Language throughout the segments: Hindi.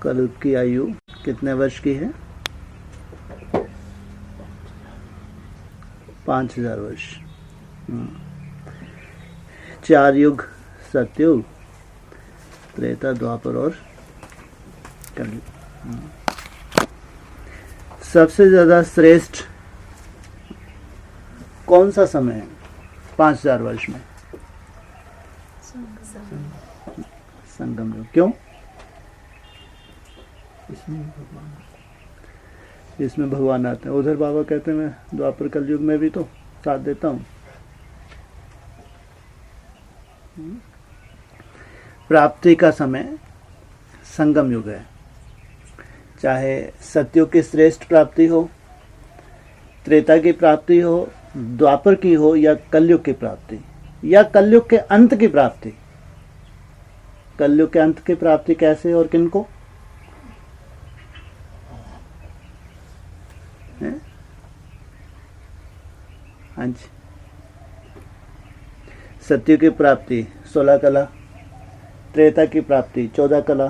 कल्प की आयु कितने वर्ष की है? 5000 वर्ष। 4 युग, सतयुग, त्रेता, द्वापर और कलयुग। सबसे ज्यादा श्रेष्ठ कौन सा समय है 5000 वर्ष में? संगम युग। क्यों? इसमें भगवान आते हैं। उधर बाबा कहते हैं मैं द्वापर कलयुग में भी तो साथ देता हूँ। प्राप्ति का समय संगम युग है। चाहे सतयुग की श्रेष्ठ प्राप्ति हो, त्रेता की प्राप्ति हो, द्वापर की हो, या कलयुग की प्राप्ति, या कलयुग के अंत की प्राप्ति। कलयुग के अंत की प्राप्ति कैसे और किनको? हाँ जी। सतयुग की प्राप्ति 16 कला, त्रेता की प्राप्ति 14 कला,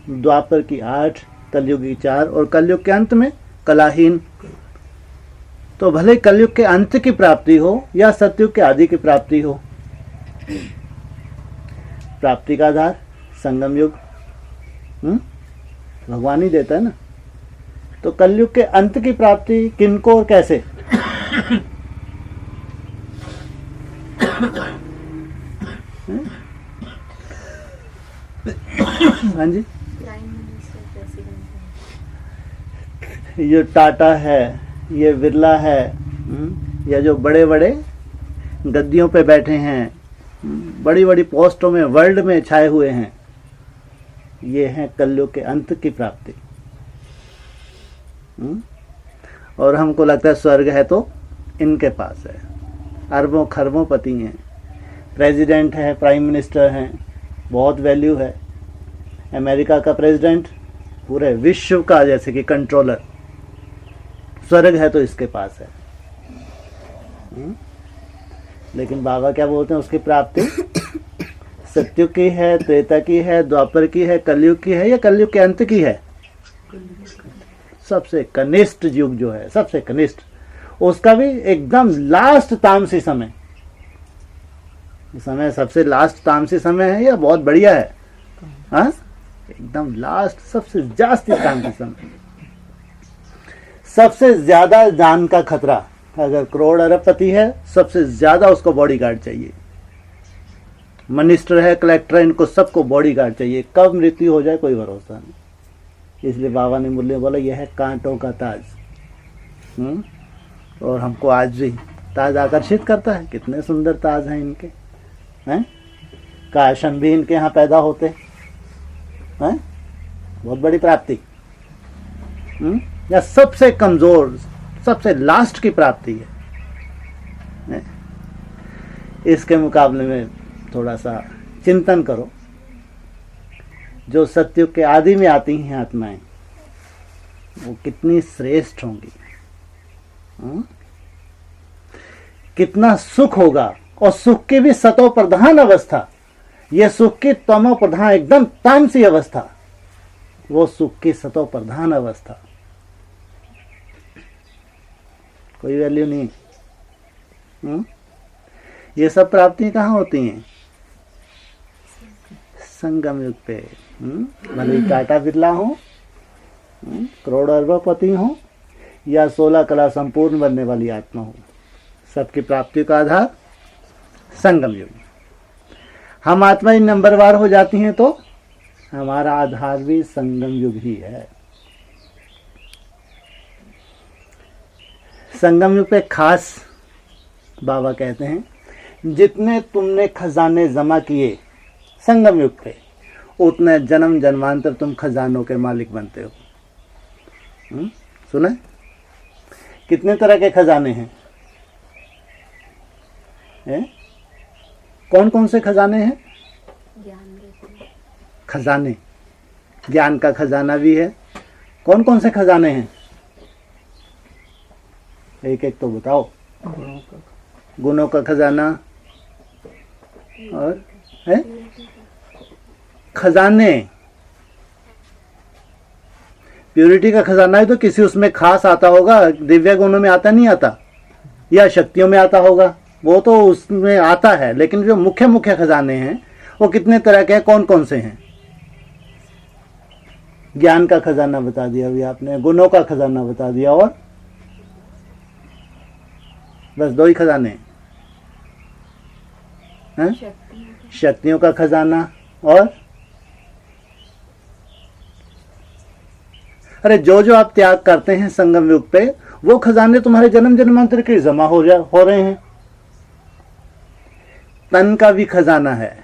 द्वापर की 8, कलयुग की 4 और कलयुग के अंत में कलाहीन। तो भले कलयुग के अंत की प्राप्ति हो या सतयुग के आदि की प्राप्ति हो, प्राप्ति का आधार संगम युग भगवान ही देता है ना। तो कलयुग के अंत की प्राप्ति किनको और कैसे? हाँ जी। ये टाटा है, ये बिरला है, या जो बड़े बड़े गद्दियों पे बैठे हैं, बड़ी बड़ी पोस्टों में वर्ल्ड में छाए हुए हैं, ये हैं कलयुग के अंत की प्राप्ति। और हमको लगता है स्वर्ग है तो इनके पास है। अरबों खरबों पति हैं, प्रेसिडेंट है, प्राइम मिनिस्टर हैं, बहुत वैल्यू है। अमेरिका का प्रेसिडेंट पूरे विश्व का जैसे कि कंट्रोलर। स्वर्ग है तो इसके पास है। लेकिन बाबा क्या बोलते हैं? उसकी प्राप्ति सतयुग की है, त्रेता की है, द्वापर की है, कलयुग की है, या कलयुग के अंत की है? सबसे कनिष्ठ युग जो है, सबसे कनिष्ठ, उसका भी एकदम लास्ट तामसी समय। समय सबसे लास्ट तामसी समय है या बहुत बढ़िया है? हाँ, एकदम लास्ट, सबसे जास्ती तामसी समय, सबसे ज्यादा जान का खतरा। अगर करोड़ अरबपति है, सबसे ज्यादा उसको बॉडीगार्ड चाहिए। मिनिस्टर है, कलेक्टर है, इनको सबको बॉडीगार्ड चाहिए। कब मृत्यु हो जाए कोई भरोसा नहीं। इसलिए बाबा ने मुरली बोला यह है कांटों का ताज। और हमको आज भी ताज आकर्षित करता है। कितने सुंदर ताज हैं इनके, हैं? काश हम भी इनके यहाँ पैदा होते, हैं? बहुत बड़ी प्राप्ति। या सबसे कमजोर, सबसे लास्ट की प्राप्ति है। इसके मुकाबले में थोड़ा सा चिंतन करो। जो सतयुग के आदि में आती हैं आत्माएं, वो कितनी श्रेष्ठ होंगी। कितना सुख होगा, और सुख की भी सतो प्रधान अवस्था। यह सुख की तमो प्रधान, एकदम तामसी अवस्था, वो सुख की सतो प्रधान अवस्था। कोई वैल्यू नहीं। ये सब प्राप्ति कहाँ होती हैं? संगम युग पे। भले टाटा बिरला हो, करोड़ अरबपति हो, या 16 कला संपूर्ण बनने वाली आत्मा हो, सबकी प्राप्ति का आधार संगम युग। हम आत्माएं नंबरवार हो जाती हैं तो हमारा आधार भी संगम युग ही है। संगम युग पे खास बाबा कहते हैं जितने तुमने खजाने जमा किए संगम युग पे, उतने जन्म जन्मांतर तुम खजानों के मालिक बनते हो। सुने? कितने तरह के खजाने हैं? कौन कौन से खजाने हैं? खजाने, ज्ञान का खजाना भी है। कौन कौन से खजाने हैं? एक एक तो बताओ। गुणों का खजाना, और है खजाने, प्योरिटी का खजाना है तो किसी उसमें खास आता होगा, दिव्य गुणों में आता नहीं आता, या शक्तियों में आता होगा, वो तो उसमें आता है। लेकिन जो मुख्य मुख्य खजाने हैं वो कितने तरह के हैं, कौन कौन से हैं? ज्ञान का खजाना बता दिया अभी आपने, गुणों का खजाना बता दिया, और बस 2 ही खजाने हैं। शक्तियों का खजाना, और अरे जो आप त्याग करते हैं संगम युग पे, वो खजाने तुम्हारे जन्म जन्मांतर के जमा हो रहे हैं। तन का भी खजाना है,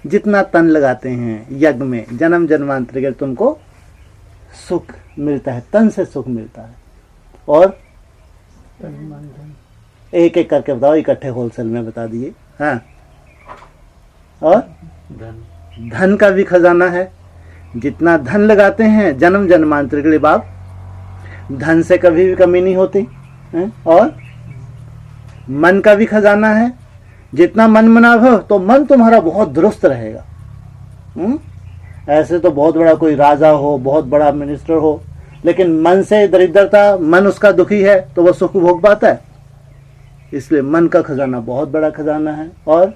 जितना तन लगाते हैं यज्ञ में, जन्म जन्मांतर के तुमको सुख मिलता है, तन से सुख मिलता है। और एक एक करके बताओ, इकट्ठे होलसेल में बता दिए। हाँ, और धन का भी खजाना है, जितना धन लगाते हैं जन्म जन्मांतर के लिए बाप, धन से कभी भी कमी नहीं होती है। और मन का भी खजाना है, जितना मन मनाओ तो मन तुम्हारा बहुत दुरुस्त रहेगा। ऐसे तो बहुत बड़ा कोई राजा हो, बहुत बड़ा मिनिस्टर हो, लेकिन मन से दरिद्रता, मन उसका दुखी है तो वह सुख भोग पाता है। इसलिए मन का खजाना बहुत बड़ा खजाना है। और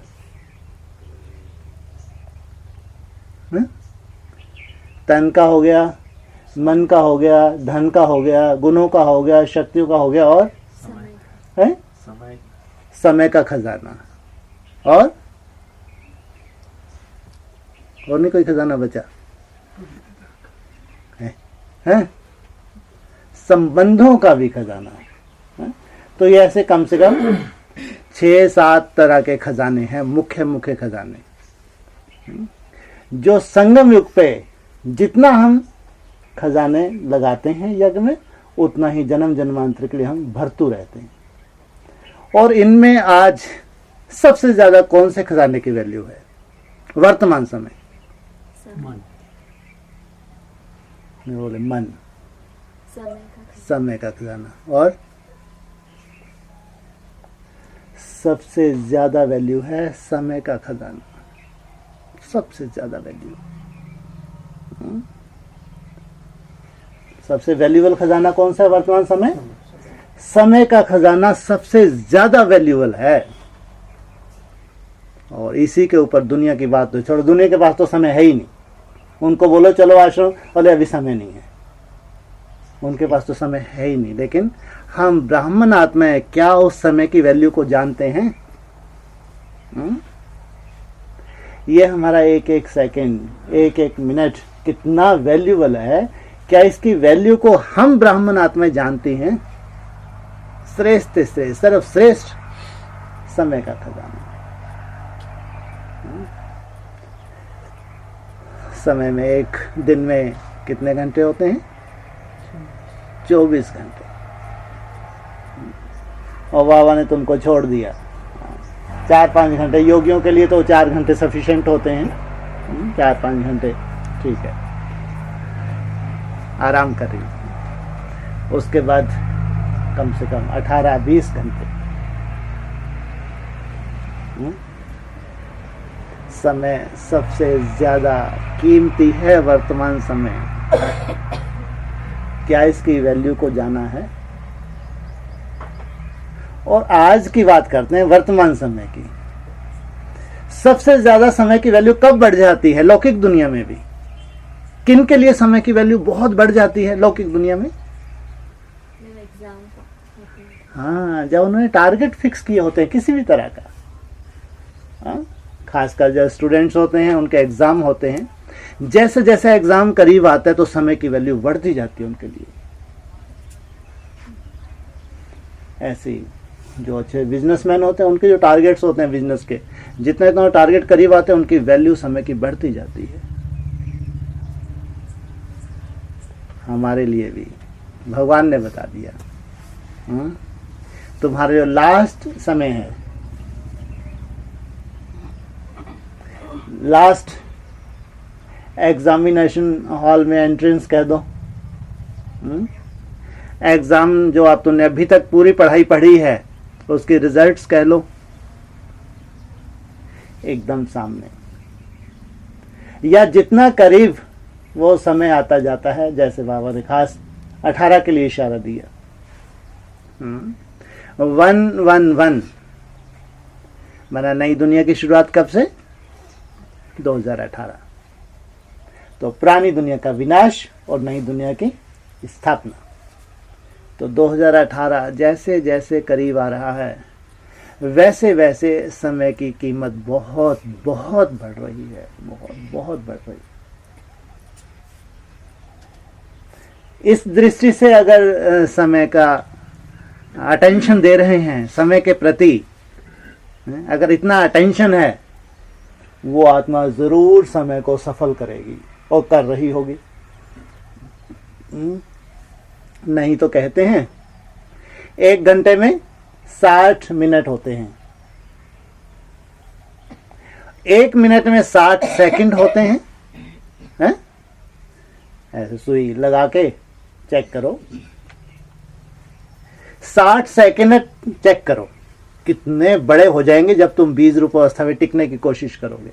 तन का हो गया, मन का हो गया, धन का हो गया, गुणों का हो गया, शक्तियों का हो गया, और समय का खजाना। और नहीं कोई खजाना बचा है? संबंधों का भी खजाना है। तो ये ऐसे कम से कम 6-7 तरह के खजाने हैं, मुख्य मुख्य खजाने, जो संगम युग पे जितना हम खजाने लगाते हैं यज्ञ में, उतना ही जन्म जन्मांतर के लिए हम भरतू रहते हैं। और इनमें आज सबसे ज्यादा कौन से खजाने की वैल्यू है वर्तमान समय? मन। बोले मन, समय का खजाना। और सबसे ज्यादा वैल्यू है समय का खजाना, सबसे ज्यादा वैल्यू। सबसे वैल्यूएबल खजाना कौन सा है वर्तमान समय? समय का खजाना सबसे ज्यादा वैल्यूएबल है। और इसी के ऊपर दुनिया की बात तो छोड़ो, दुनिया के पास तो समय है ही नहीं। उनको बोलो चलो आश्रम, बोले अभी समय नहीं है, उनके पास तो समय है ही नहीं। लेकिन हम ब्राह्मण आत्माएं क्या उस समय की वैल्यू को जानते हैं? ये हमारा एक एक सेकंड, एक एक मिनट कितना वैल्यूएबल है, क्या इसकी वैल्यू को हम ब्राह्मण आत्माएं जानते हैं? श्रेष्ठ से सर्वश्रेष्ठ समय का खजाना। समय में एक दिन में कितने घंटे होते हैं? 24 घंटे। और बाबा ने तुमको छोड़ दिया 4-5 घंटे। योगियों के लिए तो 4 घंटे सफिशिएंट होते हैं, 4-5 घंटे ठीक है, आराम करिए। उसके बाद कम से कम 18-20 घंटे समय सबसे ज्यादा कीमती है वर्तमान समय। क्या इसकी वैल्यू को जाना है? और आज की बात करते हैं वर्तमान समय की। सबसे ज्यादा समय की वैल्यू कब बढ़ जाती है लौकिक दुनिया में भी? किन के लिए समय की वैल्यू बहुत बढ़ जाती है लौकिक दुनिया में? हाँ, जब उन्होंने टारगेट फिक्स किए होते हैं किसी भी तरह का, हाँ, खासकर जो स्टूडेंट्स होते हैं उनके एग्जाम होते हैं, जैसे जैसे एग्जाम करीब आता है तो समय की वैल्यू बढ़ती जाती है उनके लिए। ऐसे ही जो अच्छे बिजनेसमैन होते हैं उनके जो टारगेट्स होते हैं बिजनेस के, जितना इतना टारगेट करीब आते हैं उनकी वैल्यू समय की बढ़ती जाती है। हमारे लिए भी भगवान ने बता दिया, तुम्हारा जो लास्ट समय है, लास्ट एग्जामिनेशन हॉल में एंट्रेंस कह दो, एग्जाम जो आप तुमने अभी तक पूरी पढ़ाई पढ़ी है उसके रिजल्ट्स कह लो, एकदम सामने, या जितना करीब वो समय आता जाता है, जैसे बाबा ने खास 18 के लिए इशारा दिया। 111 बना नई दुनिया की शुरुआत कब से? 2018। तो पुरानी दुनिया का विनाश और नई दुनिया की स्थापना। तो 2018 जैसे जैसे करीब आ रहा है, वैसे वैसे समय की कीमत बहुत बहुत बढ़ रही है, बहुत बहुत बढ़ रही है। इस दृष्टि से अगर समय का अटेंशन दे रहे हैं, समय के प्रति अगर इतना अटेंशन है, वो आत्मा जरूर समय को सफल करेगी और कर रही होगी। नहीं तो कहते हैं 1 घंटे में 60 मिनट होते हैं, 1 मिनट में 60 सेकंड होते हैं, हैं? ऐसे सुई लगा के चेक करो, 60 सेकंड चेक करो, कितने बड़े हो जाएंगे जब तुम 20 रूप अवस्था में टिकने की कोशिश करोगे।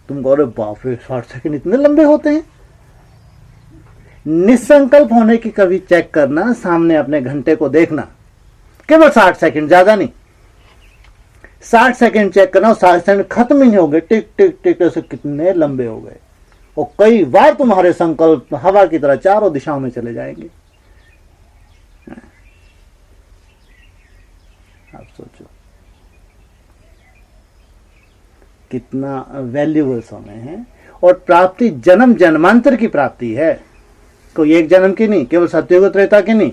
तुम कहोगे बाप रे 60 सेकंड इतने लंबे होते हैं। निसंकल्प होने की कभी चेक करना, सामने अपने घंटे को देखना, केवल 60 सेकंड, ज्यादा नहीं, 60 सेकंड चेक करना, 60 सेकंड खत्म ही नहीं हो गए, टिक टिक टिक ऐसे कितने लंबे हो गए। और कई बार तुम्हारे संकल्प हवा की तरह चारों दिशाओं में चले जाएंगे। आप सोचो कितना वैल्यूबल समय है। और प्राप्ति जन्म जन्मांतर की प्राप्ति है, कोई एक जन्म की नहीं, केवल सतयुग त्रेता की नहीं,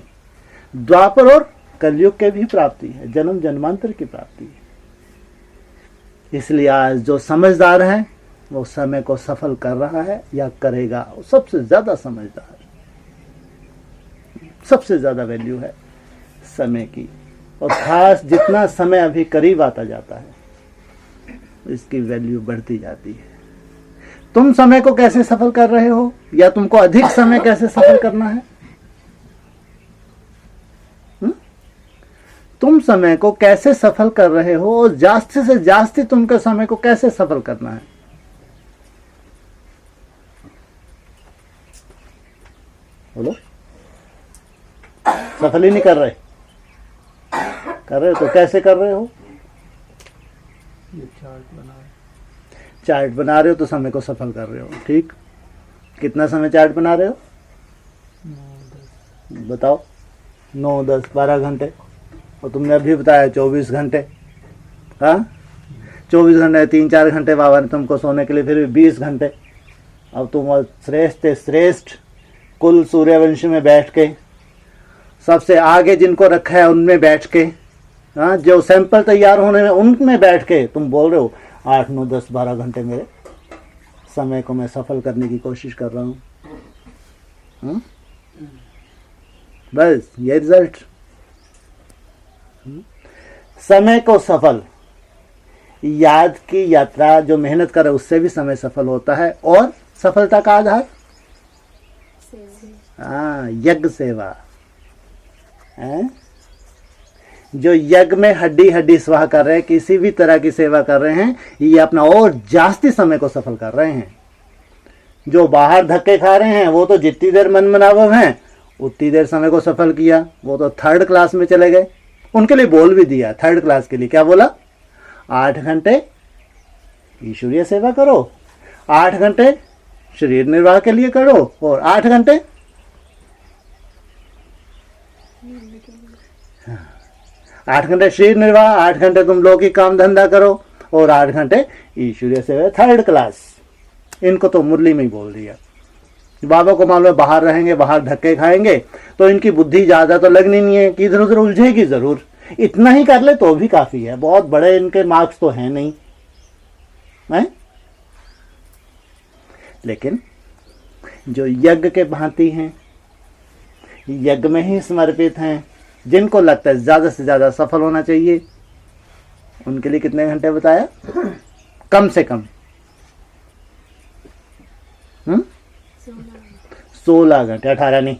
द्वापर और कलयुग के भी प्राप्ति है, जन्म जन्मांतर की प्राप्ति है। इसलिए आज जो समझदार है वो समय को सफल कर रहा है या करेगा, वो सबसे ज्यादा समझदार है, सबसे ज्यादा वैल्यू है समय की। और खास जितना समय अभी करीब आता जाता है, इसकी वैल्यू बढ़ती जाती है। तुम समय को कैसे सफल कर रहे हो, या तुमको अधिक समय कैसे सफल करना है? तुम समय को कैसे सफल कर रहे हो, और जास्ती से जास्ती तुमके समय को कैसे सफल करना है? बोलो। सफल ही नहीं कर रहे, कर रहे हो तो कैसे कर रहे हो? चार्ट बना रहे हो तो समय को सफल कर रहे हो, ठीक। कितना समय चार्ट बना रहे हो? 9-10 बताओ। 9-10-12 घंटे। और तुमने अभी बताया 24 घंटे। हाँ, 24 घंटे, 3-4 घंटे बाबा ने तुमको सोने के लिए, फिर भी 20 घंटे। अब तुम श्रेष्ठ श्रेष्ठ कुल सूर्यवंश में बैठ के, सबसे आगे जिनको रखा है उनमें बैठ के, हाँ, जो सैंपल तैयार होने में उनमें बैठ के तुम बोल रहे हो 8-9-10-12 घंटे मेरे समय को मैं सफल करने की कोशिश कर रहा हूँ। बस ये रिजल्ट। समय को सफल, याद की यात्रा जो मेहनत करे उससे भी समय सफल होता है। और सफलता का आधार यज्ञ सेवा है। जो यज्ञ में हड्डी हड्डी स्वाह कर रहे हैं, किसी भी तरह की सेवा कर रहे हैं, ये अपना और जास्ती समय को सफल कर रहे हैं। जो बाहर धक्के खा रहे हैं वो तो जितनी देर मन मनावव हैं उतनी देर समय को सफल किया, वो तो 3rd क्लास में चले गए। उनके लिए बोल भी दिया 3rd क्लास के लिए, क्या बोला? 8 घंटे ईश्वरीय सेवा करो, 8 घंटे शरीर निर्वाह के लिए करो, और 8 घंटे 8 घंटे शरीर निर्वाह, 8 घंटे तुम लौकिक काम धंधा करो, और 8 घंटे ईश्वरीय सेवा। 3rd class. इनको तो मुरली में ही बोल दिया। बाबा को मालूम है बाहर रहेंगे, बाहर धक्के खाएंगे, तो इनकी बुद्धि ज्यादा तो लगनी नहीं है कि इधर उधर उलझेगी जरूर। इतना ही कर ले तो भी काफी है, बहुत बड़े इनके मार्क्स तो हैं नहीं है? लेकिन जो यज्ञ के भांति हैं, यज्ञ में ही समर्पित हैं, जिनको लगता है ज्यादा से ज्यादा सफल होना चाहिए, उनके लिए कितने घंटे बताया? कम से कम 16 घंटे, 18 नहीं,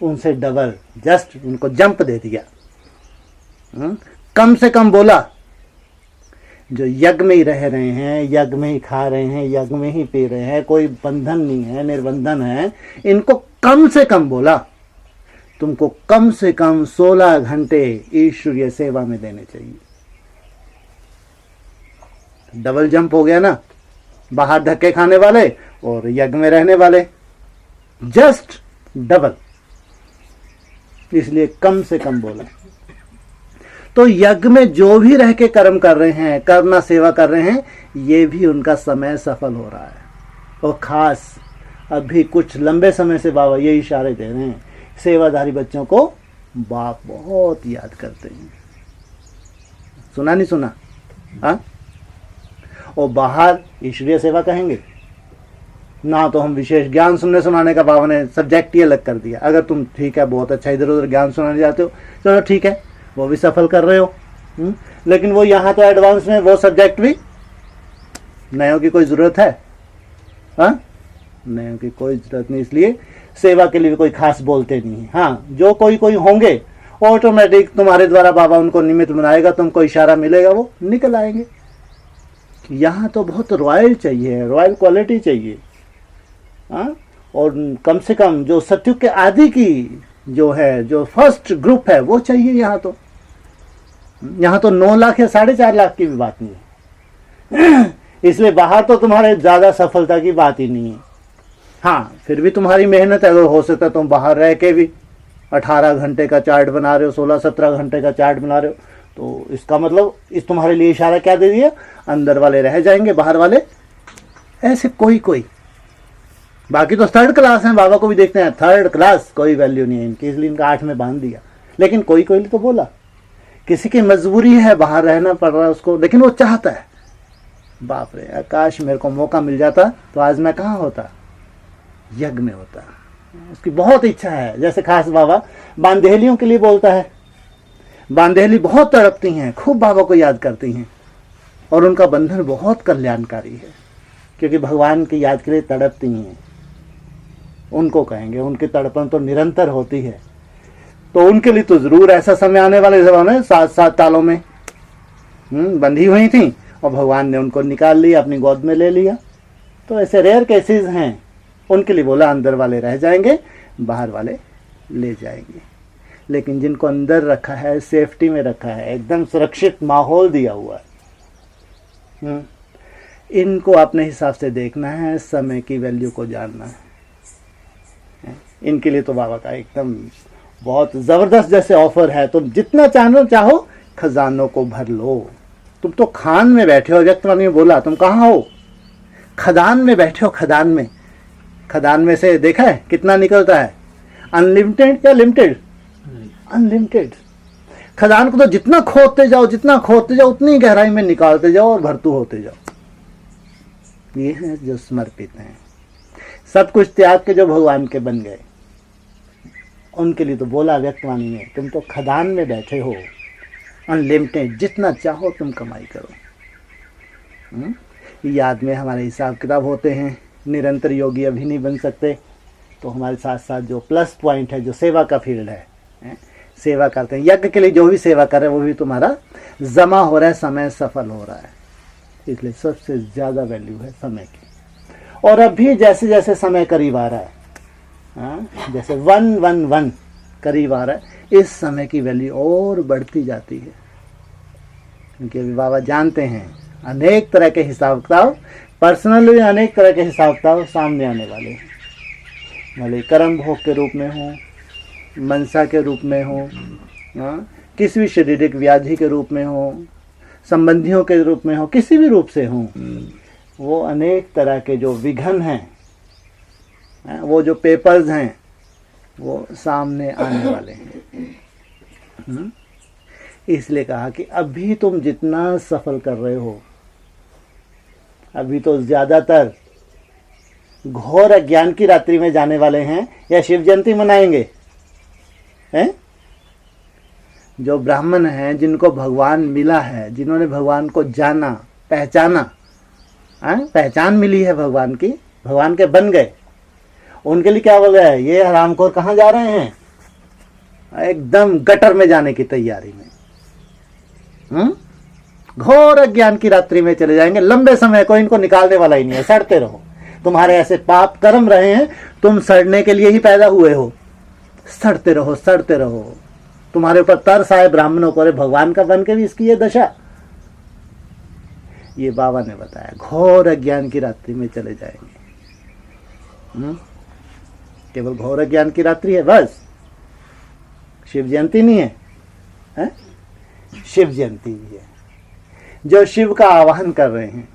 उनसे डबल, जस्ट उनको जंप दे दिया। कम से कम बोला, जो यज्ञ में ही रह रहे हैं, यज्ञ में ही खा रहे हैं, यज्ञ में ही पी रहे हैं, कोई बंधन नहीं है, निर्बंधन है, इनको कम से कम बोला तुमको कम से कम 16 घंटे ईश्वरीय सेवा में देने चाहिए। डबल जंप हो गया ना, बाहर धक्के खाने वाले और यज्ञ में रहने वाले, जस्ट डबल, इसलिए कम से कम बोला। तो यज्ञ में जो भी रह के कर्म कर रहे हैं, करना सेवा कर रहे हैं, ये भी उनका समय सफल हो रहा है। और खास अभी कुछ लंबे समय से बाबा ये इशारे दे रहे हैं, सेवाधारी बच्चों को बाप बहुत याद करते हैं। सुना नहीं सुना? हाँ, और बाहर ईश्वरीय सेवा कहेंगे ना, तो हम विशेष ज्ञान सुनने सुनाने का बाबा ने सब्जेक्ट ही अलग कर दिया। अगर तुम ठीक है, बहुत अच्छा इधर उधर ज्ञान सुनाने जाते हो, चलो ठीक है, वो भी सफल कर रहे हो, लेकिन वो यहाँ तो एडवांस में वो सब्जेक्ट भी नयों की कोई जरूरत है? हाँ, नयों की कोई जरूरत नहीं, इसलिए सेवा के लिए भी कोई खास बोलते नहीं है। हाँ, जो कोई कोई होंगे ऑटोमेटिक तुम्हारे द्वारा बाबा उनको निमित्त बनाएगा, तुमको इशारा मिलेगा, वो निकल आएंगे। यहाँ तो बहुत रॉयल चाहिए, रॉयल क्वालिटी चाहिए। हाँ, और कम से कम जो सत्युग के आदि की जो है, जो फर्स्ट ग्रुप है, वो चाहिए। यहाँ तो 9 लाख या 4.5 लाख की भी बात नहीं है। इसलिए बाहर तो तुम्हारे ज्यादा सफलता की बात ही नहीं है। हाँ, फिर भी तुम्हारी मेहनत है, अगर हो सकता तुम बाहर रह के भी 18 घंटे का चार्ट बना रहे हो, 16-17 घंटे का चार्ट बना रहे हो, तो इसका मतलब इस तुम्हारे लिए इशारा क्या दे दिया? अंदर वाले रह जाएंगे, बाहर वाले ऐसे कोई कोई। बाकी तो 3rd क्लास हैं, बाबा को भी देखते हैं 3rd क्लास, कोई वैल्यू नहीं है इनकी, इसलिए इनका 8 में बांध दिया। लेकिन कोई कोई तो बोला, किसी की मजबूरी है, बाहर रहना पड़ रहा है उसको, लेकिन वो चाहता है, बाप रे आकाश मेरे को मौका मिल जाता तो आज मैं कहाँ होता? यज्ञ में होता। उसकी बहुत इच्छा है। जैसे खास बाबा बांदेहलियों के लिए बोलता है, बांदेहली बहुत तड़पती हैं, खूब बाबा को याद करती हैं, और उनका बंधन बहुत कल्याणकारी है, क्योंकि भगवान की याद के लिए तड़पती हैं। उनको कहेंगे, उनकी तड़पन तो निरंतर होती है। तो उनके लिए तो जरूर ऐसा समय आने वाले जमाने 7 तालों में बंधी हुई थी, और भगवान ने उनको निकाल लिया, अपनी गोद में ले लिया। तो ऐसे रेयर केसेस हैं, उनके लिए बोला अंदर वाले रह जाएंगे, बाहर वाले ले जाएंगे। लेकिन जिनको अंदर रखा है, सेफ्टी में रखा है, एकदम सुरक्षित माहौल दिया हुआ है, इनको अपने हिसाब से देखना है, समय की वैल्यू को जानना है। इनके लिए तो बाबा का एकदम बहुत ज़बरदस्त जैसे ऑफर है, तुम जितना चाहो खजानों को भर लो। तुम तो खान में बैठे हो, व्यक्तवाणी में बोला, तुम कहाँ हो? खदान में बैठे हो, खदान में। खदान में से देखा है कितना निकलता है? अनलिमिटेड या लिमिटेड? अनलिमिटेड। खदान को तो जितना खोदते जाओ उतनी गहराई में निकालते जाओ और भरतू होते जाओ। ये है जो समर्पित हैं, सब कुछ त्याग के जो भगवान के बन गए, उनके लिए तो बोला व्यक्तवाणी में, तुम तो खदान में बैठे हो, अनलिमिटेड, जितना चाहो तुम कमाई करो। याद में हमारे हिसाब किताब होते हैं, निरंतर योगी अभी नहीं बन सकते, तो हमारे साथ साथ जो प्लस पॉइंट है, जो सेवा का फील्ड है, सेवा करते हैं, यज्ञ के लिए जो भी सेवा कर रहे हैं वो भी तुम्हारा जमा हो रहा है, समय सफल हो रहा है। इसलिए सबसे ज़्यादा वैल्यू है समय की। और अभी जैसे जैसे समय करीब आ रहा है, जैसे 111 करीब आ रहा है, इस समय की वैल्यू और बढ़ती जाती है, क्योंकि अभी बाबा जानते हैं अनेक तरह के हिसाब किताब, पर्सनली अनेक तरह के हिसाब किताब सामने आने वाले हैं। भले कर्म भोग के रूप में हो, मनसा के रूप में हो, किसी भी शारीरिक व्याधि के रूप में हो, संबंधियों के रूप में हो, किसी भी रूप से हो, वो अनेक तरह के जो विघ्न हैं, वो जो पेपर्स हैं, वो सामने आने वाले हैं। इसलिए कहा कि अभी तुम जितना सफल कर रहे हो, अभी तो ज्यादातर घोर अज्ञान की रात्रि में जाने वाले हैं या शिव जयंती मनाएंगे, हैं? जो ब्राह्मण हैं, जिनको भगवान मिला है, जिन्होंने भगवान को जाना, पहचाना, पहचान मिली है भगवान की, भगवान के बन गए, उनके लिए क्या बोल रहा है? ये हरामखोर कहाँ जा रहे हैं? एकदम गटर में जाने की तैयारी में। घोर अज्ञान की रात्रि में चले जाएंगे। लंबे समय को इनको निकालने वाला ही नहीं है, सड़ते रहो। तुम्हारे ऐसे पाप कर्म रहे हैं, तुम सड़ने के लिए ही पैदा हुए हो। सड़ते रहो, सड़ते रहो। तुम्हारे ऊपर तरस आए ब्राह्मणों को, अरे भगवान का बन के भी इसकी ये दशा। ये बाबा ने बताया, घोर अज्ञान की रात्रि में चले जाएंगे। केवल घोर अज्ञान की रात्रि है बस, शिव जयंती नहीं है, शिव जयंती भी है। जो शिव का आवाहन कर रहे हैं,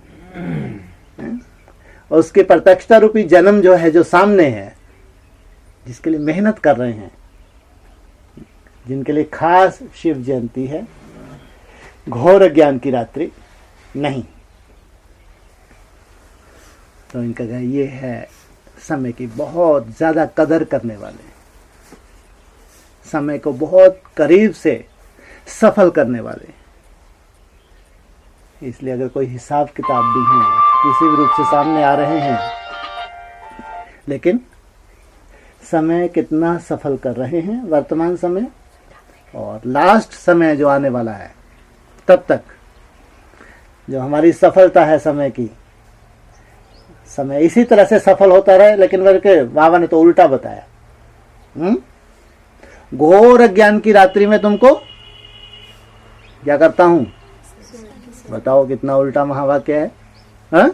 उसके प्रत्यक्षता रूपी जन्म जो है, जो सामने है, जिसके लिए मेहनत कर रहे हैं, जिनके लिए खास शिव जयंती है, घोर अज्ञान की रात्रि नहीं। तो इनका ये है समय की बहुत ज्यादा कदर करने वाले, समय को बहुत करीब से सफल करने वाले। इसलिए अगर कोई हिसाब किताब भी है, किसी भी रूप से सामने आ रहे हैं, लेकिन समय कितना सफल कर रहे हैं वर्तमान समय, और लास्ट समय जो आने वाला है, तब तक जो हमारी सफलता है समय की, समय इसी तरह से सफल होता रहे। लेकिन करके बाबा ने तो उल्टा बताया। घोर अज्ञान की रात्रि में तुमको क्या करता हूं, बताओ कितना उल्टा महावाक्य है, हा?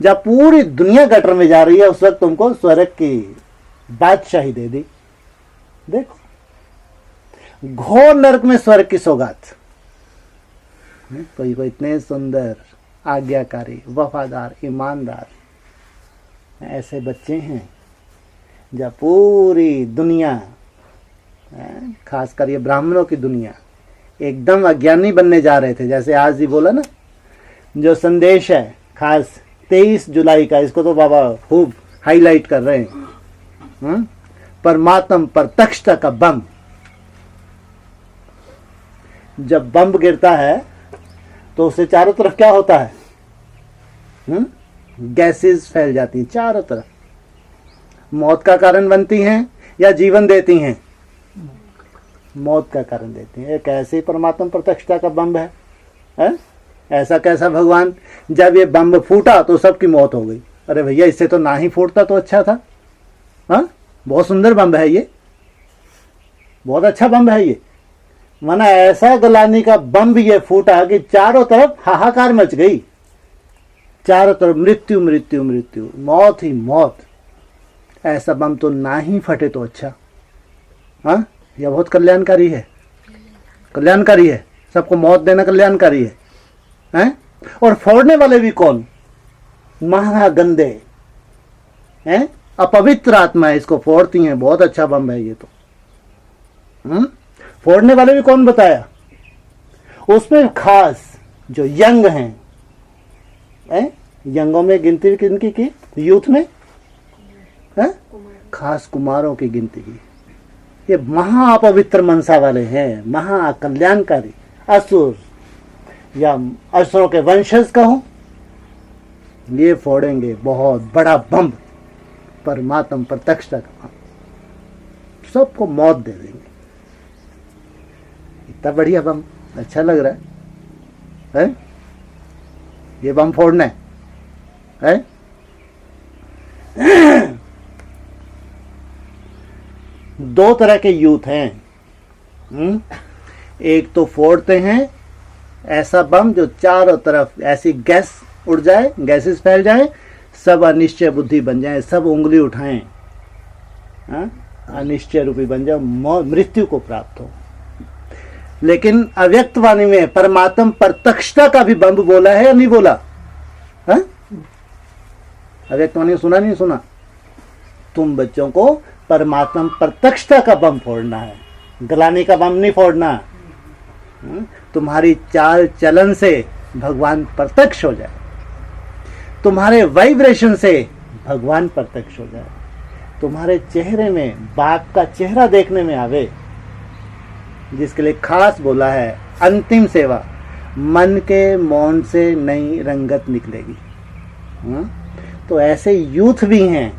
जब पूरी दुनिया गटर में जा रही है, उस वक्त तुमको स्वर्ग की बादशाही दे दी। देखो, घोर नरक में स्वर्ग की सौगात। कोई कोई इतने सुंदर, आज्ञाकारी, वफादार, ईमानदार ऐसे बच्चे हैं, जब पूरी दुनिया, खासकर ये ब्राह्मणों की दुनिया, एकदम अज्ञानी बनने जा रहे थे। जैसे आज ही बोला ना, जो संदेश है खास 23 जुलाई का, इसको तो बाबा खूब हाईलाइट कर रहे हैं। परमात्म प्रत्यक्षता का बम। जब बम गिरता है तो उससे चारों तरफ क्या होता है, गैसेस फैल जाती हैं चारों तरफ, मौत का कारण बनती हैं या जीवन देती हैं, मौत का कारण देती हैं। एक ऐसे परमात्मा प्रत्यक्षता का बम है? ऐसा कैसा भगवान, जब ये बम फूटा तो सबकी मौत हो गई। अरे भैया, इससे तो ना ही फूटता तो अच्छा था। बहुत सुंदर बम है ये, बहुत अच्छा बम है ये। माना ऐसा गलानी का बम भी ये फूटा कि चारों तरफ हाहाकार मच गई, चारों तरफ मृत्यु मृत्यु मृत्यु, मौत ही मौत। ऐसा बम तो ना ही फटे तो अच्छा। यह बहुत कल्याणकारी है, कल्याणकारी है। सबको मौत देना कल्याणकारी है? और फोड़ने वाले भी कौन? महागंदे हैं, अपवित्र आत्मा इसको फोड़ती हैं। बहुत अच्छा बम है ये तो। फोड़ने वाले भी कौन बताया? उसमें खास जो यंग हैं, यंगों में गिनती किनकी की? यूथ में खास कुमारों की गिनती की। ये महाअपवित्र मनसा वाले हैं, महाकल्याणकारी असुर या असुरों के वंशज कहो, ये फोड़ेंगे बहुत बड़ा बम, परमात्मा प्रत्यक्षता का बम, सबको मौत दे देंगे। इतना बढ़िया बम, अच्छा लग रहा है? ये बम फोड़ना है? दो तरह के यूथ हैं। एक तो फोड़ते हैं ऐसा बम जो चारों तरफ ऐसी गैस उड़ जाए, गैसेस फैल जाए, सब अनिश्चय बुद्धि बन जाए, सब उंगली उठाएं, अनिश्चय रूपी बन जाए, मृत्यु को प्राप्त हो। लेकिन अव्यक्त वाणी में परमात्म प्रत्यक्षता का भी बम बोला है या नहीं बोला? अव्यक्त वाणी सुना नहीं सुना? तुम बच्चों को परमात्मा प्रत्यक्षता का बम फोड़ना है, गलाने का बम नहीं फोड़ना। तुम्हारी चाल चलन से भगवान प्रत्यक्ष हो जाए, तुम्हारे वाइब्रेशन से भगवान प्रत्यक्ष हो जाए, तुम्हारे चेहरे में बाप का चेहरा देखने में आवे, जिसके लिए खास बोला है अंतिम सेवा, मन के मौन से नई रंगत निकलेगी। तो ऐसे यूथ भी हैं,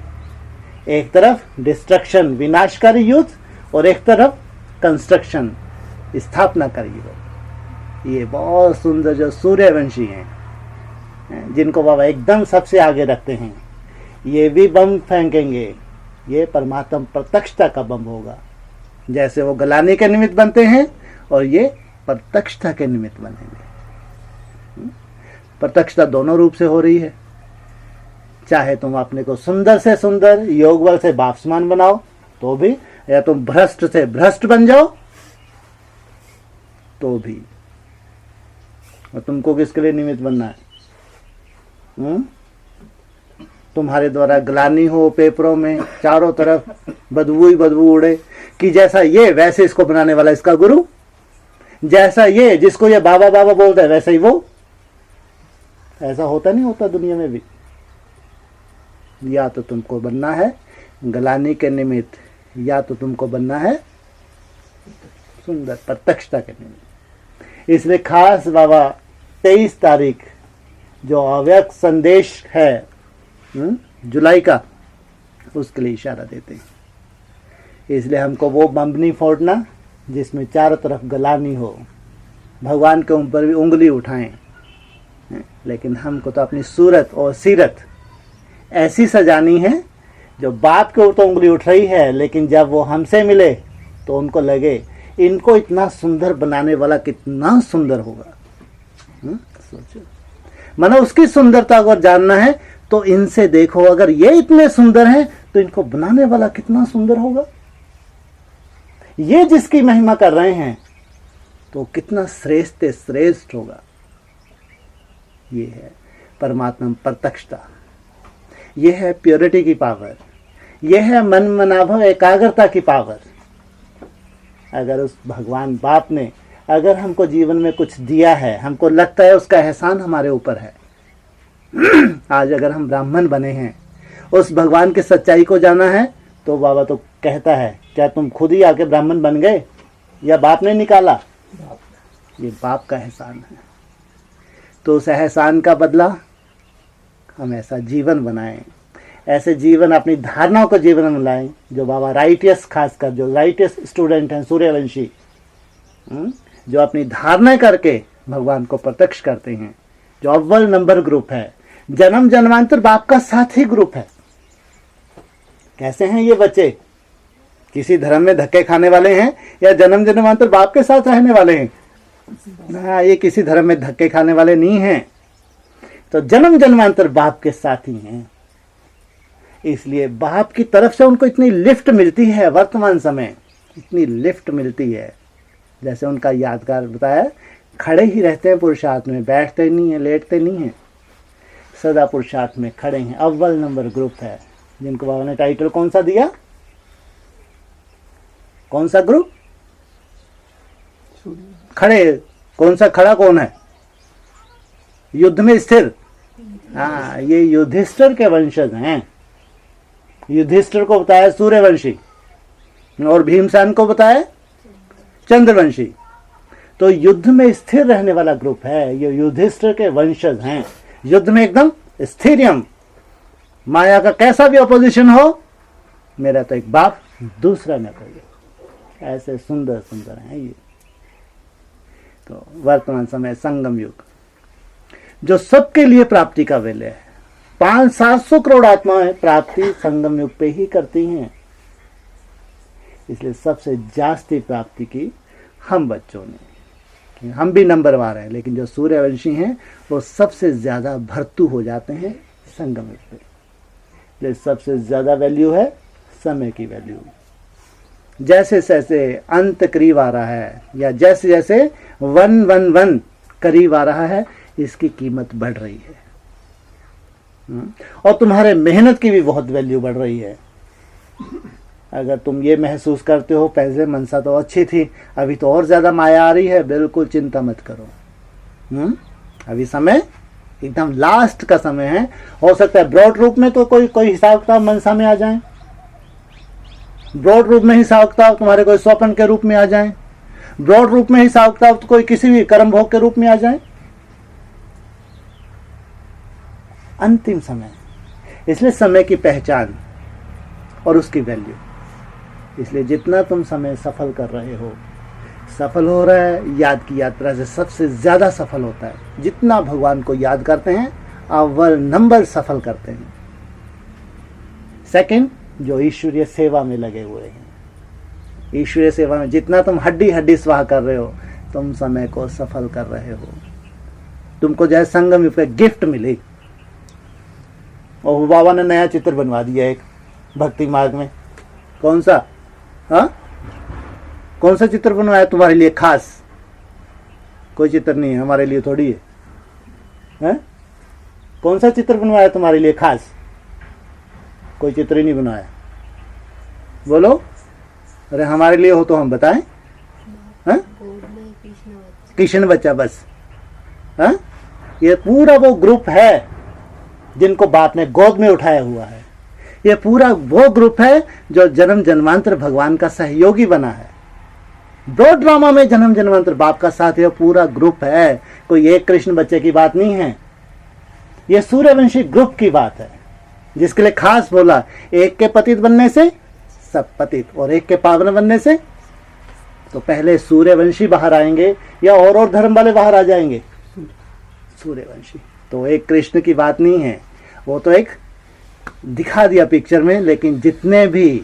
एक तरफ डिस्ट्रक्शन विनाशकारी यूथ और एक तरफ कंस्ट्रक्शन स्थापनाकारी यूथ। ये बहुत सुंदर जो सूर्यवंशी हैं, जिनको बाबा एकदम सबसे आगे रखते हैं, ये भी बम फेंकेंगे। ये परमात्मा प्रत्यक्षता का बम होगा। जैसे वो गलानी के निमित्त बनते हैं और ये प्रत्यक्षता के निमित्त बनेंगे। प्रत्यक्षता दोनों रूप से हो रही है। चाहे तुम अपने को सुंदर से सुंदर योग बल से बापसमान बनाओ तो भी, या तुम भ्रष्ट से भ्रष्ट बन जाओ तो भी। और तुमको किसके लिए निमित्त बनना है? तुम्हारे द्वारा ग्लानि हो पेपरों में, चारों तरफ बदबू ही बदबू उड़े कि जैसा ये वैसे इसको बनाने वाला इसका गुरु, जैसा ये जिसको ये बाबा बाबा बोलता है वैसा ही वो। ऐसा होता नहीं होता दुनिया में भी। या तो तुमको बनना है ग्लानि के निमित्त, या तो तुमको बनना है सुंदर प्रत्यक्षता के निमित्त। इसलिए खास बाबा 23 तारीख जो अव्यक्त संदेश है जुलाई का, उसके लिए इशारा देते हैं। इसलिए हमको वो बम नहीं फोड़ना जिसमें चारों तरफ ग्लानि हो। भगवान के ऊपर भी उंगली उठाएं, लेकिन हमको तो अपनी सूरत और सीरत ऐसी सजानी है जो बाप के ऊपर तो उंगली उठ रही है, लेकिन जब वो हमसे मिले तो उनको लगे इनको इतना सुंदर बनाने वाला कितना सुंदर होगा। सोचो, मानो उसकी सुंदरता अगर जानना है तो इनसे देखो, अगर ये इतने सुंदर हैं तो इनको बनाने वाला कितना सुंदर होगा। ये जिसकी महिमा कर रहे हैं तो कितना श्रेष्ठ श्रेष्ठ होगा। ये है परमात्मा प्रत्यक्षता, ये है प्योरिटी की पावर, ये है मन मनाभव एकाग्रता की पावर। अगर उस भगवान बाप ने अगर हमको जीवन में कुछ दिया है, हमको लगता है उसका एहसान हमारे ऊपर है। आज अगर हम ब्राह्मण बने हैं, उस भगवान की सच्चाई को जाना है, तो बाबा तो कहता है क्या तुम खुद ही आके ब्राह्मण बन गए या बाप ने निकाला? ये बाप का एहसान है। तो उस एहसान का बदला हम ऐसा जीवन बनाएं, ऐसे जीवन अपनी धारणाओं को जीवन में लाएं जो बाबा राइटियस, खासकर जो राइटियस स्टूडेंट हैं सूर्यवंशी, जो अपनी धारणा करके भगवान को प्रत्यक्ष करते हैं, जो अव्वल नंबर ग्रुप है, जन्म जन्मांतर बाप का साथी ग्रुप है। कैसे हैं ये बच्चे? किसी धर्म में धक्के खाने वाले हैं या जन्म जन्मांतर बाप के साथ रहने वाले हैं? ना, ये किसी धर्म में धक्के खाने वाले नहीं हैं, तो जन्म जन्मांतर बाप के साथ ही हैं। इसलिए बाप की तरफ से उनको इतनी लिफ्ट मिलती है, वर्तमान समय इतनी लिफ्ट मिलती है। जैसे उनका यादगार बताया, खड़े ही रहते हैं पुरुषार्थ में, बैठते नहीं है, लेटते नहीं है, सदा पुरुषार्थ में खड़े हैं। अव्वल नंबर ग्रुप है जिनको बाबा ने टाइटल कौन सा दिया? कौन सा ग्रुप? खड़े। कौन सा खड़ा कौन है? युद्ध में स्थिर। हाँ, ये युधिष्ठिर के वंशज हैं। युधिष्ठिर को बताया सूर्यवंशी और भीमसेन को बताया चंद्रवंशी। तो युद्ध में स्थिर रहने वाला ग्रुप है, ये युधिष्ठिर के वंशज हैं। युद्ध में एकदम स्थिरियम, माया का कैसा भी अपोजिशन हो, मेरा तो एक बाप, दूसरा न कोई। ऐसे सुंदर सुंदर हैं ये। तो वर्तमान समय संगम युग जो सबके लिए प्राप्ति का वेले है। 500-700 करोड़ आत्माएं प्राप्ति संगम युग पे ही करती हैं। इसलिए सबसे जास्ती प्राप्ति की हम बच्चों ने, हम भी नंबरवार हैं, लेकिन जो सूर्यवंशी हैं वो सबसे ज्यादा भर्तू हो जाते हैं संगम युग पे। इसलिए सबसे ज्यादा वैल्यू है समय की वैल्यू। जैसे जैसे अंत करीब आ रहा है, या जैसे जैसे 111 करीब आ रहा है, इसकी कीमत बढ़ रही है। और तुम्हारे मेहनत की भी बहुत वैल्यू बढ़ रही है। अगर तुम ये महसूस करते हो पहले मनसा तो अच्छी थी, अभी तो और ज्यादा माया आ रही है, बिल्कुल चिंता मत करो। अभी समय एकदम लास्ट का समय है। हो सकता है ब्रॉड रूप में तो कोई हिसाब किताब मनसा में आ जाए, ब्रॉड रूप में हिसाब किताब तुम्हारे कोई स्वप्न के रूप में आ जाए, ब्रॉड रूप में हिसाब किताब तो कोई किसी भी कर्म भोग के रूप में आ जाए। अंतिम समय, इसलिए समय की पहचान और उसकी वैल्यू। इसलिए जितना तुम समय सफल कर रहे हो, सफल हो रहा है, याद की यात्रा से सबसे ज्यादा सफल होता है। जितना भगवान को याद करते हैं अव्वल नंबर सफल करते हैं। सेकंड, जो ईश्वरीय सेवा में लगे हुए हैं। ईश्वरीय सेवा में जितना तुम हड्डी हड्डी स्वाह कर रहे हो, तुम समय को सफल कर रहे हो। तुमको जय संगम युग पे गिफ्ट मिली, और बाबा ने नया चित्र बनवा दिया एक भक्ति मार्ग में। कौन सा? हाँ, कौन सा चित्र बनवाया तुम्हारे लिए खास? कोई चित्र नहीं है, हमारे लिए थोड़ी है। कौन सा चित्र बनवाया तुम्हारे लिए खास? कोई चित्र ही नहीं बनाया। बोलो, अरे हमारे लिए हो तो हम बताएं। कृष्ण बच्चा बस। हाँ, ये पूरा वो ग्रुप है जिनको बाप ने गोद में उठाया हुआ है। ये पूरा वो ग्रुप है जो जन्म जन्मांतर भगवान का सहयोगी बना है। ब्रॉड ड्रामा में जन्म जन्मांतर बाप का साथ, ये पूरा ग्रुप है। कोई एक कृष्ण बच्चे की बात नहीं है, ये सूर्यवंशी ग्रुप की बात है, जिसके लिए खास बोला एक के पतित बनने से सब पतित, और एक के पावन बनने से। तो पहले सूर्यवंशी बाहर आएंगे या और धर्म वाले बाहर आ जाएंगे? सूर्यवंशी। तो एक कृष्ण की बात नहीं है, वो तो एक दिखा दिया पिक्चर में। लेकिन जितने भी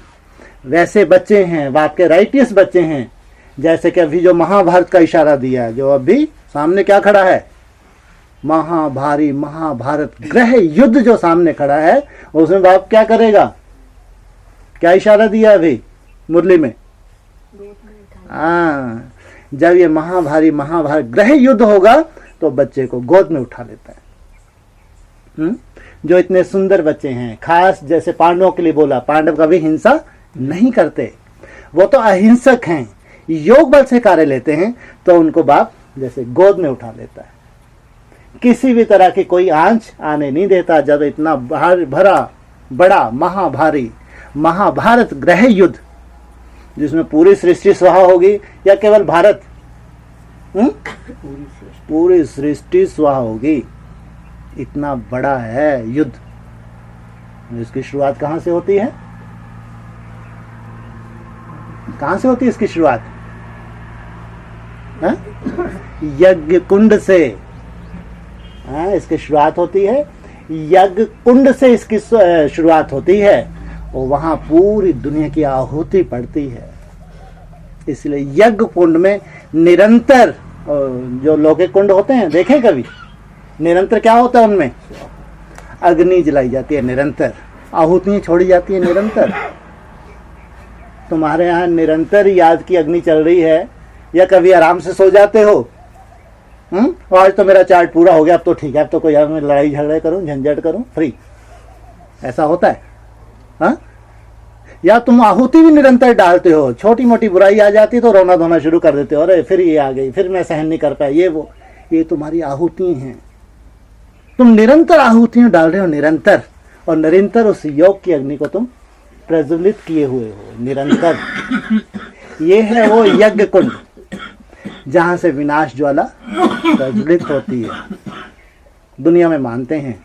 वैसे बच्चे हैं, बाप के राइटियस बच्चे हैं, जैसे कि अभी जो महाभारत का इशारा दिया, जो अभी सामने क्या खड़ा है, महाभारी महाभारत ग्रह युद्ध जो सामने खड़ा है, उसमें बाप क्या करेगा? क्या इशारा दिया अभी मुरली में? हाँ, जब ये महाभारी महाभारत ग्रह युद्ध होगा तो बच्चे को गोद में उठा लेता है। जो इतने सुंदर बच्चे हैं, खास जैसे पांडवों के लिए बोला, पांडव कभी हिंसा नहीं करते, वो तो अहिंसक हैं, योग बल से कार्य लेते हैं, तो उनको बाप जैसे गोद में उठा लेता है। किसी भी तरह की कोई आंच आने नहीं देता। जब इतना भरा बड़ा महाभारी महाभारत ग्रह युद्ध, जिसमें पूरी सृष्टि स्वाहा होगी या केवल भारत? पूरी सृष्टि स्वाहा होगी। इतना बड़ा है युद्ध। इसकी शुरुआत कहां से होती है? कहां से होती है इसकी शुरुआत? यज्ञ कुंड से। इसकी शुरुआत होती है यज्ञ कुंड से, इसकी शुरुआत होती है, और वहां पूरी दुनिया की आहुति पड़ती है। इसलिए यज्ञ कुंड में निरंतर, जो लौकिक कुंड होते हैं देखें कभी, निरंतर क्या होता है उनमें? अग्नि जलाई जाती है निरंतर, आहुतियां छोड़ी जाती है निरंतर। तुम्हारे यहाँ निरंतर याद की अग्नि चल रही है, या कभी आराम से सो जाते हो? आज तो मेरा चार्ट पूरा हो गया, अब तो ठीक है, अब तो कोई मैं लड़ाई झगड़े करूं, झंझट करूं, फ्री, ऐसा होता है? हाँ, या तुम आहुति भी निरंतर डालते हो, छोटी मोटी बुराई आ जाती तो रोना धोना शुरू कर देते हो, अरे फिर ये आ गई, फिर मैं सहन नहीं कर पाया, ये वो। ये तुम्हारी आहुति हैं। तुम निरंतर आहुतियां डाल रहे हो, निरंतर, और निरंतर उस योग की अग्नि को तुम प्रज्वलित किए हुए हो निरंतर। ये है वो यज्ञ कुंड, जहां से विनाश ज्वाला प्रज्वलित होती है। दुनिया में मानते हैं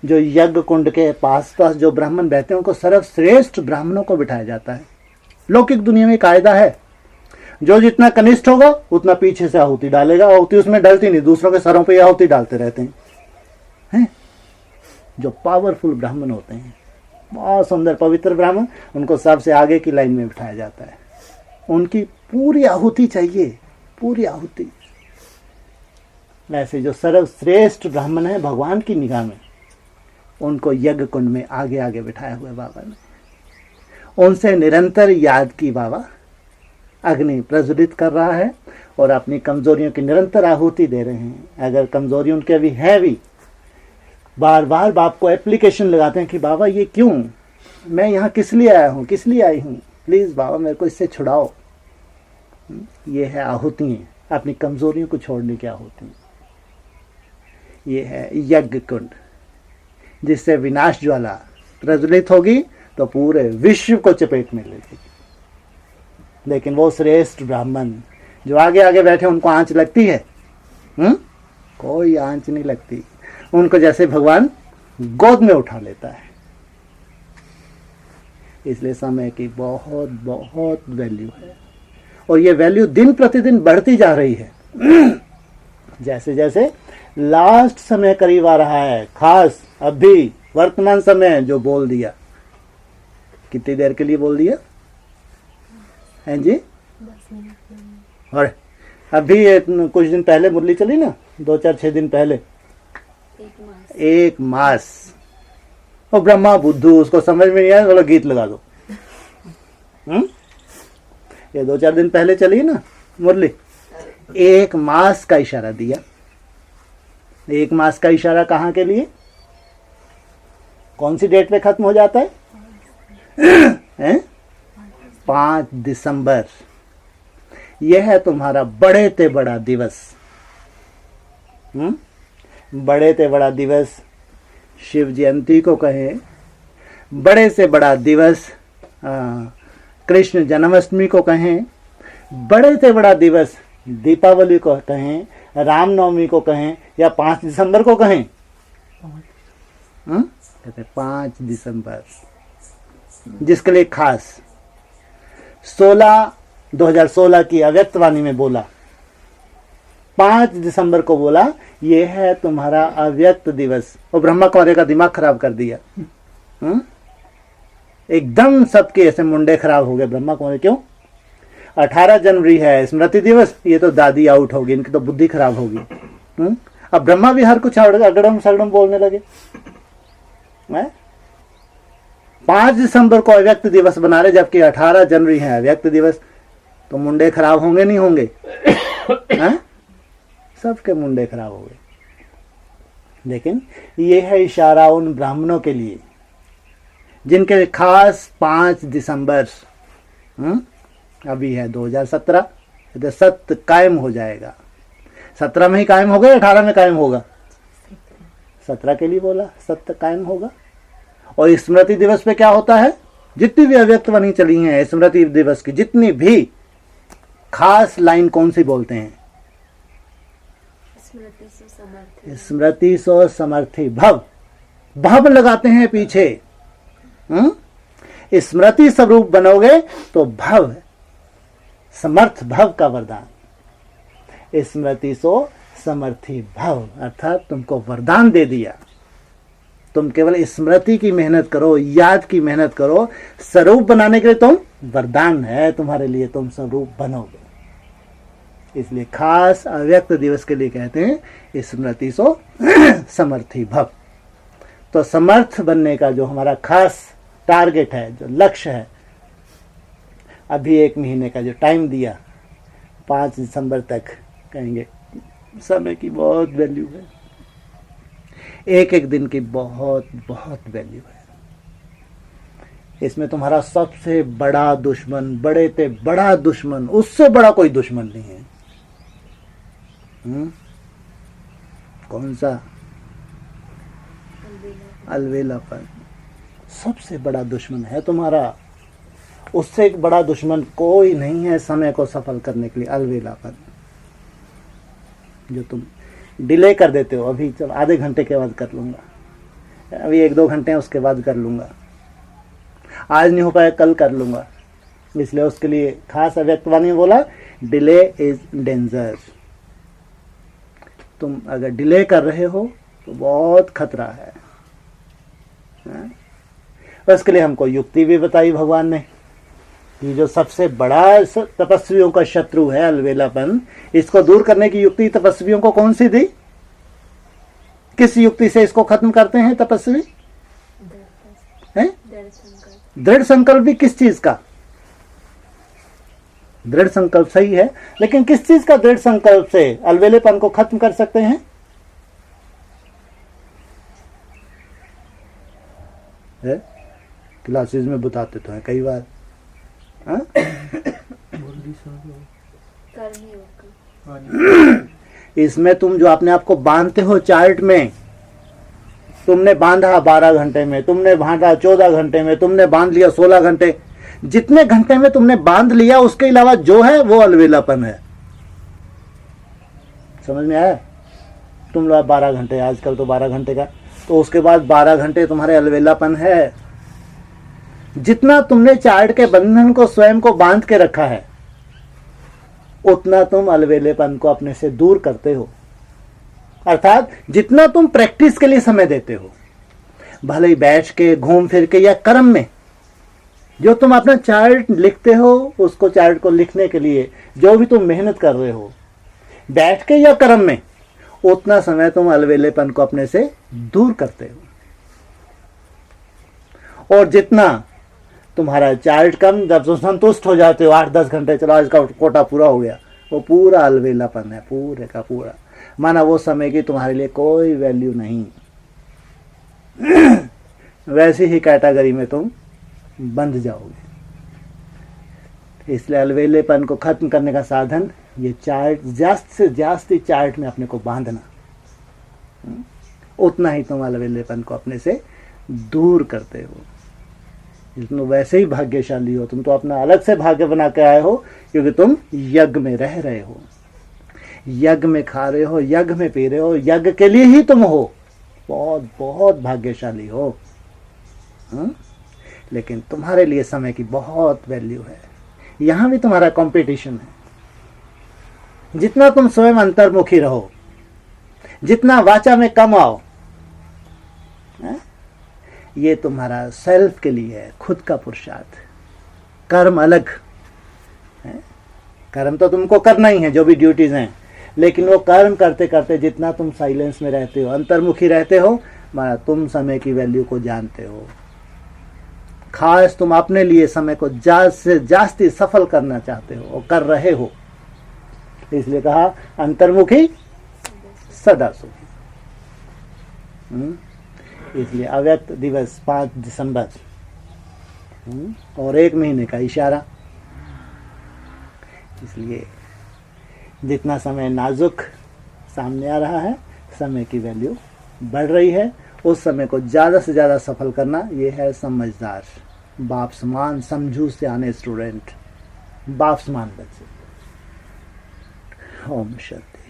जो यज्ञ कुंड के पास जो ब्राह्मण बैठते हैं, उनको सर्वश्रेष्ठ ब्राह्मणों को बिठाया जाता है। लौकिक दुनिया में कायदा है, जो जितना कनिष्ठ होगा उतना पीछे से आहुति डालेगा। आहुति उसमें डलती नहीं, दूसरों के सरों पे आहुति डालते रहते हैं। जो पावरफुल ब्राह्मण होते हैं, बहुत सुंदर पवित्र ब्राह्मण, उनको सबसे आगे की लाइन में बिठाया जाता है। उनकी पूरी आहुति चाहिए, पूरी आहुति। वैसे जो सर्वश्रेष्ठ ब्राह्मण है भगवान की निगाह में, उनको यज्ञ कुंड में आगे आगे बिठाया हुआ बाबा ने। उनसे निरंतर याद की बाबा अग्नि प्रज्वलित कर रहा है, और अपनी कमजोरियों की निरंतर आहुति दे रहे हैं। अगर कमजोरी उनके अभी है भी, बार बार बाप को एप्लीकेशन लगाते हैं कि बाबा ये क्यों, मैं यहाँ किस लिए आया हूँ, किस लिए आई हूँ, प्लीज बाबा मेरे को इससे छुड़ाओ। ये है आहुति, अपनी कमजोरियों को छोड़ने की आहुति। ये है यज्ञ कुंड, जिससे विनाश ज्वाला प्रज्वलित होगी तो पूरे विश्व को चपेट में लेगी। लेकिन वो श्रेष्ठ ब्राह्मण जो आगे आगे बैठे, उनको आंच लगती है? कोई आंच नहीं लगती। उनको जैसे भगवान गोद में उठा लेता है। इसलिए समय की बहुत बहुत वैल्यू है। और ये वैल्यू दिन प्रतिदिन बढ़ती जा रही है। जैसे जैसे लास्ट समय करीब आ रहा है, खास अभी वर्तमान समय जो बोल दिया, कितनी देर के लिए बोल दिया हैं जी? और अभी कुछ दिन पहले मुरली चली ना, 2-4-6 दिन पहले, 1 मास। और ब्रह्मा बुद्धू उसको समझ में नहीं आया, बोला गीत लगा दो। ये 2-4 दिन पहले चली ना मुरली, 1 मास का इशारा दिया। 1 मास का इशारा कहाँ के लिए? कौन सी डेट पे खत्म हो जाता है? 5 दिसंबर। यह है तुम्हारा बड़े ते बड़ा दिवस। बड़े ते बड़ा दिवस शिव जयंती को कहें, बड़े से बड़ा दिवस कृष्ण जन्माष्टमी को कहें, बड़े से बड़ा दिवस दीपावली को कहें, रामनवमी को कहें, या 5 दिसंबर को कहें। कहते 5 दिसंबर, जिसके लिए खास 2016 की अव्यक्तवाणी में बोला, 5 दिसंबर को बोला ये है तुम्हारा अव्यक्त दिवस। और ब्रह्मा कुमारी का दिमाग खराब कर दिया। एकदम सबके ऐसे मुंडे खराब हो गए। ब्रह्मा कुमारी क्यों? 18 जनवरी है स्मृति दिवस, ये तो दादी आउट होगी, इनकी तो बुद्धि खराब होगी। अब ब्रह्मा भी हर कुछ अगड़म सगड़म बोलने लगे। 5 दिसंबर को अव्यक्त दिवस बना रहे, जबकि 18 जनवरी है अव्यक्त दिवस। तो मुंडे खराब होंगे नहीं होंगे? सबके मुंडे खराब हो गए। लेकिन ये है इशारा उन ब्राह्मणों के लिए जिनके लिए खास 5 दिसंबर अभी है 2017, तो सत्य कायम हो जाएगा। 17 में ही कायम होगा, 18 में कायम होगा? 17 के लिए बोला सत्य कायम होगा। और स्मृति दिवस पे क्या होता है? जितनी भी अव्यक्तवाणी चली हैं स्मृति दिवस की, जितनी भी खास लाइन कौन सी बोलते हैं? स्मृति सो समर्थी भव। भव लगाते हैं पीछे। स्मृति स्वरूप बनोगे तो भव, समर्थ भव का वरदान। स्मृति सो समर्थी भव, अर्थात तुमको वरदान दे दिया। तुम केवल स्मृति की मेहनत करो, याद की मेहनत करो, स्वरूप बनाने के लिए तुम वरदान है तुम्हारे लिए, तुम स्वरूप बनोगे। इसलिए खास अव्यक्त दिवस के लिए कहते हैं स्मृति सो समर्थी भव। तो समर्थ बनने का जो हमारा खास टारगेट है, जो लक्ष्य है, अभी 1 महीने का जो टाइम दिया, 5 दिसंबर तक, कहेंगे समय की बहुत वैल्यू है। एक एक दिन की बहुत बहुत वैल्यू है। इसमें तुम्हारा सबसे बड़ा दुश्मन, बड़े ते बड़ा दुश्मन, उससे बड़ा कोई दुश्मन नहीं है। कौन सा? अलवेलापन सबसे बड़ा दुश्मन है तुम्हारा। उससे एक बड़ा दुश्मन कोई नहीं है समय को सफल करने के लिए। अलवेलापन जो तुम डिले कर देते हो, अभी चल आधे घंटे के बाद कर लूंगा, अभी 1-2 घंटे उसके बाद कर लूंगा, आज नहीं हो पाया कल कर लूंगा, इसलिए उसके लिए खास अव्यक्तवाणी बोला डिले इज डेंजर। तुम अगर डिले कर रहे हो तो बहुत खतरा है। उसके लिए हमको युक्ति भी बताई भगवान ने कि जो सबसे बड़ा तपस्वियों का शत्रु है अलवेलापन, इसको दूर करने की युक्ति तपस्वियों को कौन सी दी? किस युक्ति से इसको खत्म करते हैं तपस्वी? दृढ़ संकल्प। भी किस चीज का? दृढ़ संकल्प सही है, लेकिन किस चीज का दृढ़ संकल्प से अलवेलेपन को खत्म कर सकते हैं? क्लासेस में बताते तो हैं कई बार। इसमें तुम जो अपने आप को बांधते हो चार्ट में, तुमने बांधा 12 घंटे में, तुमने बांधा 14 घंटे में, तुमने बांध लिया 16 घंटे, जितने घंटे में तुमने बांध लिया उसके अलावा जो है वो अलवेलापन है। समझ में आया? तुम लोग 12 घंटे, आजकल तो 12 घंटे का, तो उसके बाद 12 घंटे तुम्हारे अलवेलापन है। जितना तुमने चार्ट के बंधन को स्वयं को बांध के रखा है, उतना तुम अलवेलेपन को अपने से दूर करते हो। अर्थात जितना तुम प्रैक्टिस के लिए समय देते हो, भले ही बैठ के, घूम फिर के या कर्म में, जो तुम अपना चार्ट लिखते हो, उसको चार्ट को लिखने के लिए जो भी तुम मेहनत कर रहे हो, बैठ के या कर्म में, उतना समय तुम अलवेलेपन को अपने से दूर करते हो। और जितना तुम्हारा चार्ट कम, जब तुम संतुष्ट हो जाते हो, 8-10 घंटे चलो आज का कोटा पूरा हो गया, वो पूरा अलवेलापन है, पूरे का पूरा। माना वो समय की तुम्हारे लिए कोई वैल्यू नहीं। वैसी ही कैटेगरी में तुम बंध जाओगे। इसलिए अलवेलेपन को खत्म करने का साधन ये चार्ट, ज्यादा से ज्यादा चार्ट में अपने को बांधना, उतना ही तुम अलवेलेपन को अपने से दूर करते हो। तुम वैसे ही भाग्यशाली हो। तुम तो अपना अलग से भाग्य बना के आए हो, क्योंकि तुम यज्ञ में रह रहे हो, यज्ञ में खा रहे हो, यज्ञ में पी रहे हो, यज्ञ के लिए ही तुम हो। बहुत बहुत भाग्यशाली हो। लेकिन तुम्हारे लिए समय की बहुत वैल्यू है। यहां भी तुम्हारा कंपटीशन है। जितना तुम स्वयं अंतर्मुखी रहो, जितना वाचा में कम आओ, ये तुम्हारा सेल्फ के लिए है, खुद का पुरुषार्थ। कर्म अलग है, कर्म तो तुमको करना ही है, जो भी ड्यूटीज हैं, लेकिन वो कर्म करते करते जितना तुम साइलेंस में रहते हो, अंतर्मुखी रहते हो, माना तुम समय की वैल्यू को जानते हो। खास तुम अपने लिए समय को ज्यादा से ज्यादा सफल करना चाहते हो और कर रहे हो। इसलिए कहा अंतर्मुखी सदा सुखी। इसलिए अव्यक्त दिवस 5 दिसंबर और 1 महीने का इशारा। इसलिए जितना समय नाजुक सामने आ रहा है, समय की वैल्यू बढ़ रही है। उस समय को ज़्यादा से ज़्यादा सफल करना, ये है समझदार, बाप समान समझू से आने स्टूडेंट, बाप समान बच्चे। ओम शांति।